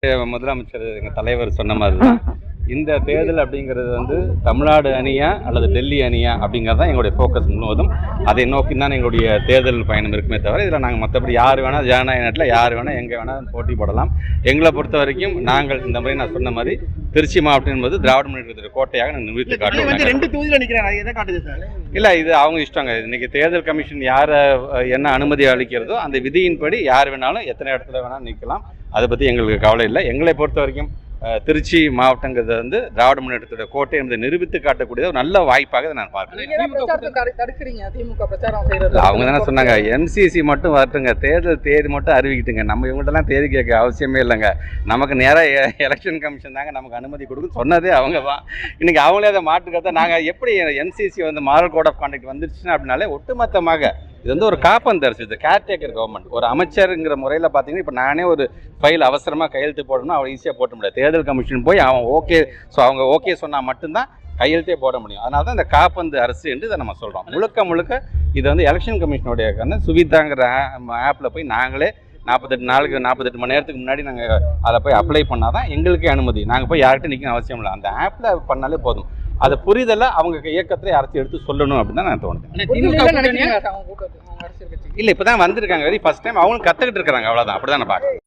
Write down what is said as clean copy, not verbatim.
முதலமைச்சர் எங்கள் தலைவர் சொன்ன மாதிரி தான் இந்த தேர்தல் அப்படிங்கிறது வந்து தமிழ்நாடு அணியா அல்லது டெல்லி அணியா அப்படிங்கிறது தான் எங்களுடைய ஃபோக்கஸ் முழுவதும். அதை நோக்கி தான் எங்களுடைய தேர்தல் பயணம் இருக்குமே தவிர இதில் நாங்கள் மற்றபடி யார் வேணால் ஜனநாயக நாட்டில் யார் வேணால் எங்கே வேணால் போட்டி போடலாம். எங்களை பொறுத்த வரைக்கும் நாங்கள் இந்த மாதிரி நான் சொன்ன மாதிரி திருச்சி மாவட்டம் என்பது திராவிட முன்னேற்றத்திற்கு கோட்டையாக நாங்கள் நிறுத்தி காட்டுவோம். இல்லை, இது அவங்க இஷ்டங்க. இன்னைக்கு தேர்தல் கமிஷன் யாரை என்ன அனுமதி அளிக்கிறதோ அந்த விதியின்படி யார் வேணாலும் எத்தனை இடத்துல வேணாலும் நிற்கலாம். அதை பற்றி எங்களுக்கு கவலை இல்லை. எங்களை பொறுத்த வரைக்கும் திருச்சி மாவட்டங்கிறது வந்து திராவிட முன்னேற்றத்தோட கோட்டை என்பதை நிரூபித்து காட்டக்கூடிய ஒரு நல்ல வாய்ப்பாக நான் பார்க்கிறேன். அவங்க தானே சொன்னாங்க என்சிசி மட்டும் வரட்டுங்க, தேர்தல் தேதி மட்டும் அறிவிக்கிட்டுங்க, நம்ம இவங்கள்ட்டலாம் தேதி கேட்க அவசியமே இல்லைங்க, நமக்கு நேராக எலெக்ஷன் கமிஷன் தாங்க நமக்கு அனுமதி கொடுக்கும் சொன்னதே அவங்க தான். இன்னைக்கு அவங்களே அதை மாற்றுக்கிறத நாங்கள் எப்படி என்சிசி வந்து மாரல் கோட் ஆஃப் கான்டக்ட் வந்துருச்சுன்னா அப்படின்னாலே ஒட்டுமொத்தமாக இது வந்து ஒரு காப்பந்தரிசி, இது கேர்டேக்கர் கவர்மெண்ட். ஒரு அமைச்சருங்கிற முறையில் பார்த்தீங்கன்னா இப்போ நானே ஒரு ஃபைல் அவசரமாக கையெழுத்து போடணும்னா அவன் ஈஸியாக போட முடியாது. தேர்தல் கமிஷன் போய் அவன் ஓகே, ஸோ அவங்க ஓகே சொன்னால் மட்டும்தான் கையெழுத்தே போட முடியும். அதனால தான் இந்த காப்பந்து அரசு என்று இதை நம்ம சொல்கிறோம். முழுக்க இது வந்து எலெக்ஷன் கமிஷனுடைய சுவிதாங்கிற ஆப்பில் போய் நாங்களே 48 மணி நேரத்துக்கு முன்னாடி நாங்கள் அதை போய் அப்ளை பண்ணால் தான் எங்களுக்கே அனுமதி. நாங்கள் போய் யார்கிட்ட நிற்கணும் அவசியம் இல்லை, அந்த ஆப்பில் பண்ணாலே போதும். அதை புரிதலை அவங்க இயக்கத்தில் யாராச்சும் எடுத்து சொல்லணும் அப்படின்னு தான் நான் தோணுது. இல்லை, இப்போ தான் வந்திருக்காங்க, வெரி ஃபர்ஸ்ட் டைம் அவங்களும் கற்றுக்கிட்டு இருக்கிறாங்க, அவ்வளோதான். அப்படி தான் நான் பார்க்குறேன்.